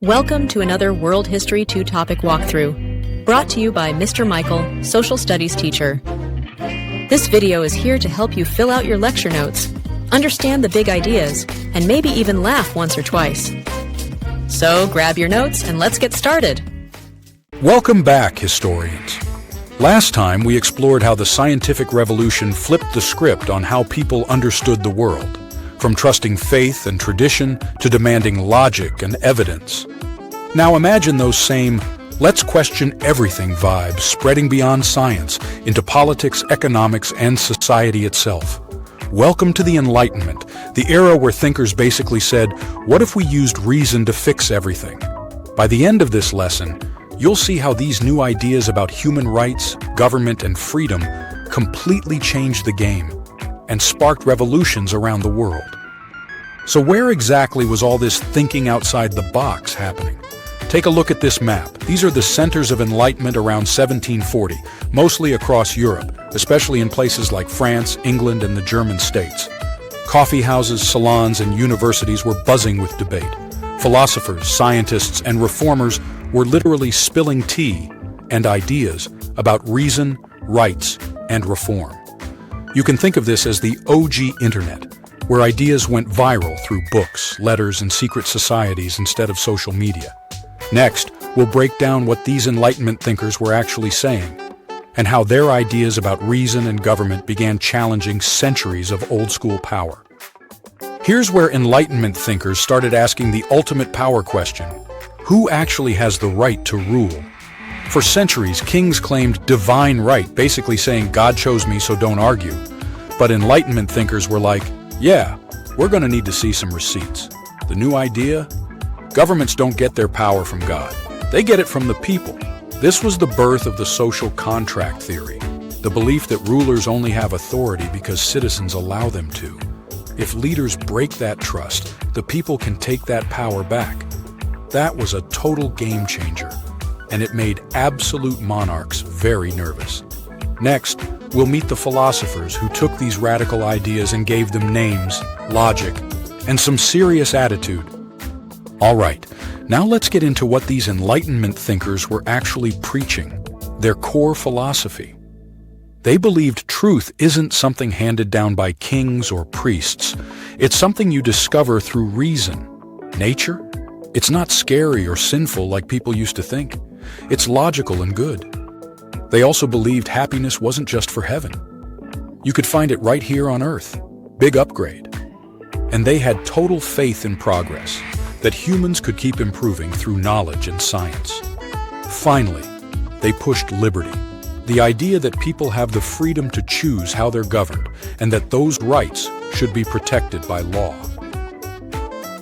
Welcome to another World History 2 topic walkthrough, brought to you by Mr. Michael, Social Studies teacher. This video is here to help you fill out your lecture notes, understand the big ideas, and maybe even laugh once or twice. So grab your notes and let's get started. Welcome back, historians. Last time we explored how the scientific revolution flipped the script on how people understood the world, from trusting faith and tradition to demanding logic and evidence. Now imagine those same "let's question everything" vibes spreading beyond science into politics, economics, and society itself. Welcome to the Enlightenment, the era where thinkers basically said, what if we used reason to fix everything? By the end of this lesson, you'll see how these new ideas about human rights, government, and freedom completely changed the game and sparked revolutions around the world. So where exactly was all this thinking outside the box happening? Take a look at this map. These are the centers of enlightenment around 1740, mostly across Europe, especially in places like France, England, and the German states. Coffee houses, salons, and universities were buzzing with debate. Philosophers, scientists, and reformers were literally spilling tea and ideas about reason, rights, and reform. You can think of this as the OG internet, where ideas went viral through books, letters, and secret societies instead of social media. Next, we'll break down what these Enlightenment thinkers were actually saying, and how their ideas about reason and government began challenging centuries of old-school power. Here's where Enlightenment thinkers started asking the ultimate power question: who actually has the right to rule? For centuries, kings claimed divine right, basically saying God chose me, so don't argue. But Enlightenment thinkers were like, yeah, we're going to need to see some receipts. The new idea? Governments don't get their power from God. They get it from the people. This was the birth of the social contract theory, the belief that rulers only have authority because citizens allow them to. If leaders break that trust, the people can take that power back. That was a total game changer, and it made absolute monarchs very nervous. Next, we'll meet the philosophers who took these radical ideas and gave them names, logic, and some serious attitude. All right, now let's get into what these Enlightenment thinkers were actually preaching, their core philosophy. They believed truth isn't something handed down by kings or priests. It's something you discover through reason. Nature? It's not scary or sinful like people used to think. It's logical and good. They also believed happiness wasn't just for heaven. You could find it right here on Earth. Big upgrade. And they had total faith in progress, that humans could keep improving through knowledge and science. Finally, they pushed liberty, the idea that people have the freedom to choose how they're governed and that those rights should be protected by law.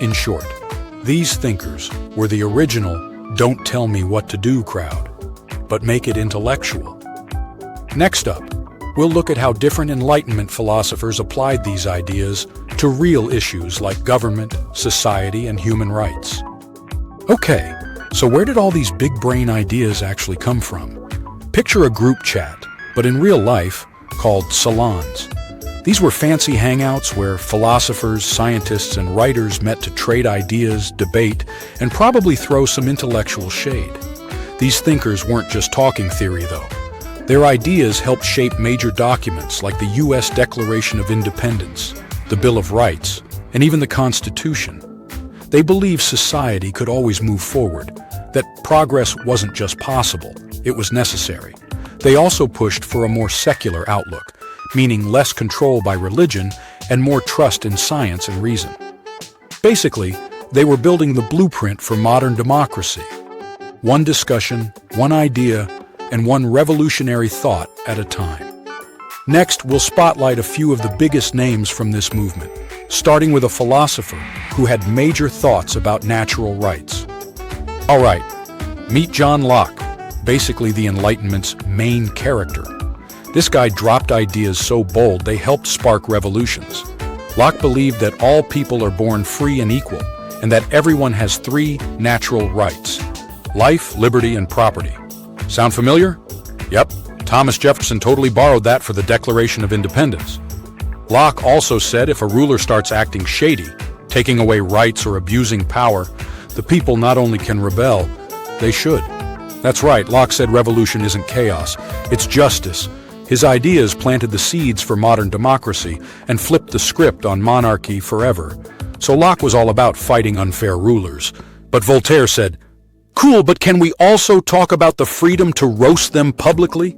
In short, these thinkers were the original "don't tell me what to do" crowd, but make it intellectual. Next up, we'll look at how different Enlightenment philosophers applied these ideas to real issues like government, society, and human rights. Okay, so where did all these big brain ideas actually come from? Picture a group chat, but in real life, called salons. These were fancy hangouts where philosophers, scientists, and writers met to trade ideas, debate, and probably throw some intellectual shade. These thinkers weren't just talking theory, though. Their ideas helped shape major documents like the U.S. Declaration of Independence, the Bill of Rights, and even the Constitution. They believed society could always move forward, that progress wasn't just possible, it was necessary. They also pushed for a more secular outlook, meaning less control by religion and more trust in science and reason. Basically, they were building the blueprint for modern democracy. One discussion, one idea, and one revolutionary thought at a time. Next, we'll spotlight a few of the biggest names from this movement, starting with a philosopher who had major thoughts about natural rights. All right, meet John Locke, basically the Enlightenment's main character. This guy dropped ideas so bold they helped spark revolutions. Locke believed that all people are born free and equal, and that everyone has three natural rights: life, liberty, and property. Sound familiar? Yep, Thomas Jefferson totally borrowed that for the Declaration of Independence. Locke also said if a ruler starts acting shady, taking away rights or abusing power, the people not only can rebel, they should. That's right, Locke said revolution isn't chaos, it's justice. His ideas planted the seeds for modern democracy and flipped the script on monarchy forever. So Locke was all about fighting unfair rulers. But Voltaire said, "Cool, but can we also talk about the freedom to roast them publicly?"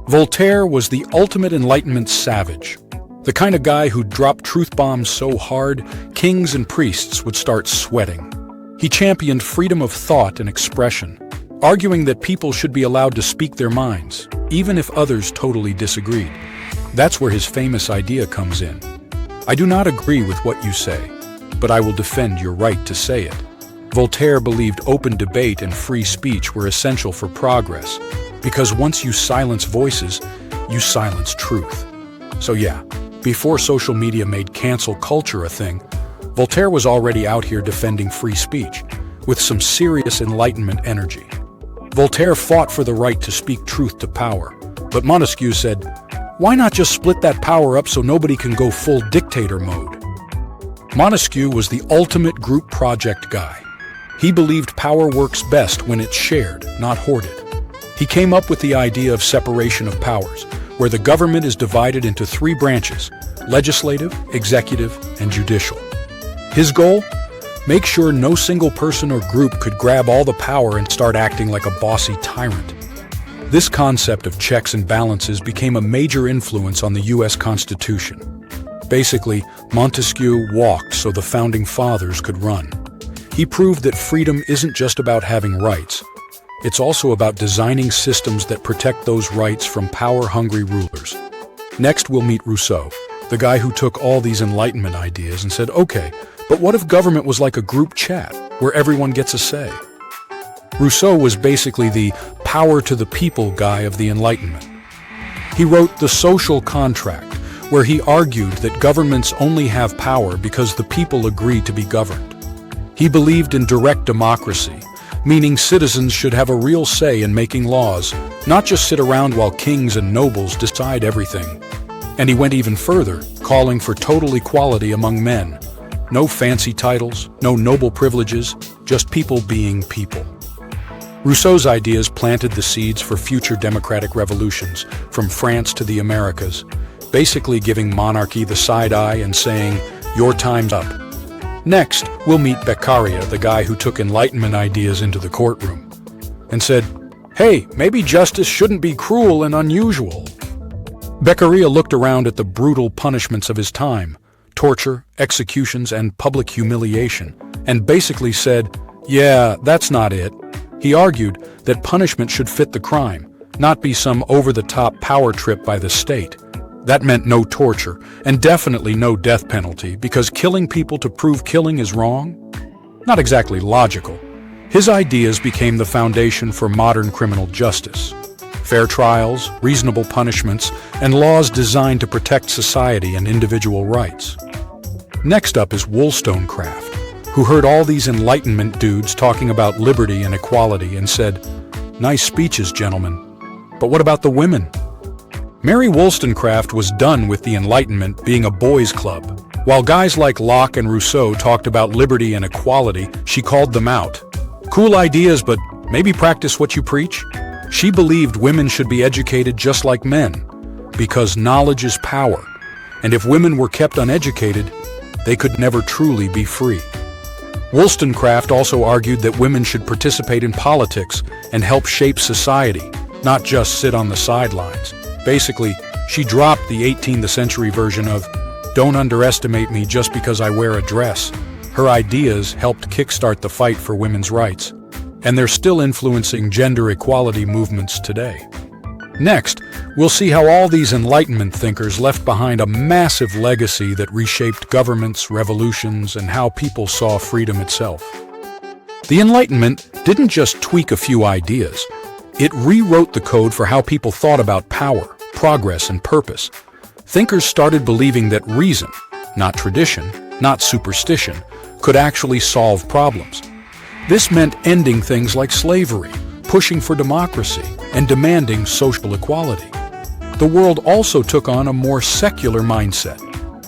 Voltaire was the ultimate Enlightenment savage. The kind of guy who'd drop truth bombs so hard, kings and priests would start sweating. He championed freedom of thought and expression, arguing that people should be allowed to speak their minds, even if others totally disagreed. That's where his famous idea comes in. "I do not agree with what you say, but I will defend your right to say it." Voltaire believed open debate and free speech were essential for progress, because once you silence voices, you silence truth. So yeah, before social media made cancel culture a thing, Voltaire was already out here defending free speech, with some serious Enlightenment energy. Voltaire fought for the right to speak truth to power, but Montesquieu said, why not just split that power up so nobody can go full dictator mode? Montesquieu was the ultimate group project guy. He believed power works best when it's shared, not hoarded. He came up with the idea of separation of powers, where the government is divided into 3 branches: legislative, executive, and judicial. His goal? Make sure no single person or group could grab all the power and start acting like a bossy tyrant. This concept of checks and balances became a major influence on the U.S. Constitution. Basically, Montesquieu walked so the Founding Fathers could run. He proved that freedom isn't just about having rights. It's also about designing systems that protect those rights from power-hungry rulers. Next, we'll meet Rousseau, the guy who took all these Enlightenment ideas and said, okay, but what if government was like a group chat, where everyone gets a say? Rousseau was basically the power to the people guy of the Enlightenment. He wrote The Social Contract, where he argued that governments only have power because the people agree to be governed. He believed in direct democracy, meaning citizens should have a real say in making laws, not just sit around while kings and nobles decide everything. And he went even further, calling for total equality among men. No fancy titles, no noble privileges, just people being people. Rousseau's ideas planted the seeds for future democratic revolutions, from France to the Americas, basically giving monarchy the side eye and saying, your time's up. Next, we'll meet Beccaria, the guy who took Enlightenment ideas into the courtroom, and said, hey, maybe justice shouldn't be cruel and unusual. Beccaria looked around at the brutal punishments of his time, torture, executions, and public humiliation, and basically said, yeah, that's not it. He argued that punishment should fit the crime, not be some over-the-top power trip by the state. That meant no torture, and definitely no death penalty, because killing people to prove killing is wrong? Not exactly logical. His ideas became the foundation for modern criminal justice. Fair trials, reasonable punishments, and laws designed to protect society and individual rights. Next up is Wollstonecraft, who heard all these Enlightenment dudes talking about liberty and equality and said, nice speeches, gentlemen, but what about the women? Mary Wollstonecraft was done with the Enlightenment being a boys' club. While guys like Locke and Rousseau talked about liberty and equality, she called them out. Cool ideas, but maybe practice what you preach? She believed women should be educated just like men, because knowledge is power, and if women were kept uneducated, they could never truly be free. Wollstonecraft also argued that women should participate in politics and help shape society, not just sit on the sidelines. Basically, she dropped the 18th century version of, don't underestimate me just because I wear a dress. Her ideas helped kickstart the fight for women's rights, and they're still influencing gender equality movements today. Next, we'll see how all these Enlightenment thinkers left behind a massive legacy that reshaped governments, revolutions, and how people saw freedom itself. The Enlightenment didn't just tweak a few ideas. It rewrote the code for how people thought about power, progress, and purpose. Thinkers started believing that reason, not tradition, not superstition, could actually solve problems. This meant ending things like slavery, pushing for democracy, and demanding social equality. The world also took on a more secular mindset.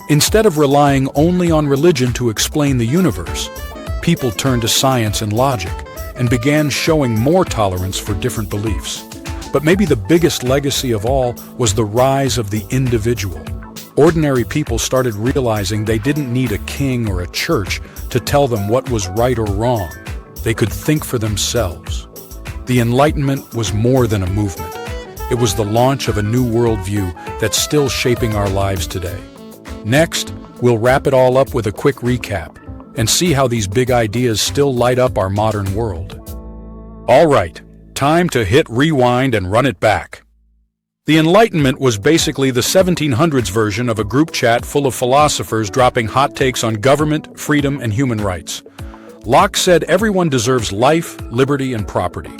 Instead of relying only on religion to explain the universe, people turned to science and logic and began showing more tolerance for different beliefs. But maybe the biggest legacy of all was the rise of the individual. Ordinary people started realizing they didn't need a king or a church to tell them what was right or wrong. They could think for themselves. The Enlightenment was more than a movement. It was the launch of a new worldview that's still shaping our lives today. Next, we'll wrap it all up with a quick recap and see how these big ideas still light up our modern world. All right, time to hit rewind and run it back. The Enlightenment was basically the 1700s version of a group chat full of philosophers dropping hot takes on government, freedom, and human rights. Locke said everyone deserves life, liberty, and property.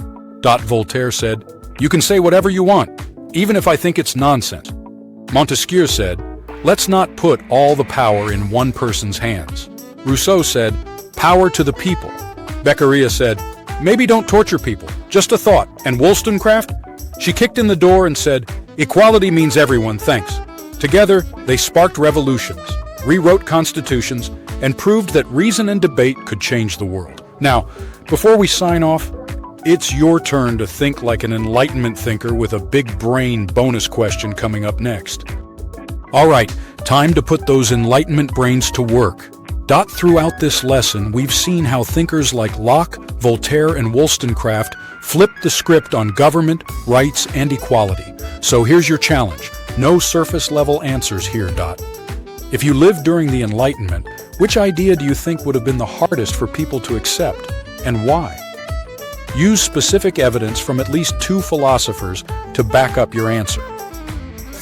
Voltaire said, "You can say whatever you want, even if I think it's nonsense." Montesquieu said, "Let's not put all the power in one person's hands." Rousseau said, "Power to the people." Beccaria said, "Maybe don't torture people, just a thought." And Wollstonecraft? She kicked in the door and said, "Equality means everyone, thanks." Together, they sparked revolutions, rewrote constitutions, and proved that reason and debate could change the world. Now, before we sign off, it's your turn to think like an Enlightenment thinker with a big brain bonus question coming up next. All right, time to put those Enlightenment brains to work. Throughout this lesson, we've seen how thinkers like Locke, Voltaire, and Wollstonecraft flipped the script on government, rights, and equality. So here's your challenge. No surface-level answers here. If you lived during the Enlightenment, which idea do you think would have been the hardest for people to accept, and why? Use specific evidence from at least 2 philosophers to back up your answer.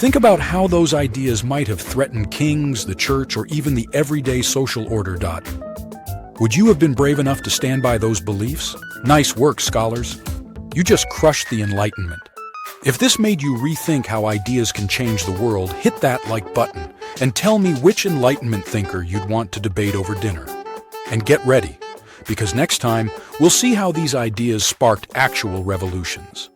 Think about how those ideas might have threatened kings, the church, or even the everyday social order. Would you have been brave enough to stand by those beliefs? Nice work, scholars. You just crushed the Enlightenment. If this made you rethink how ideas can change the world, hit that like button and tell me which Enlightenment thinker you'd want to debate over dinner. And get ready, because next time we'll see how these ideas sparked actual revolutions.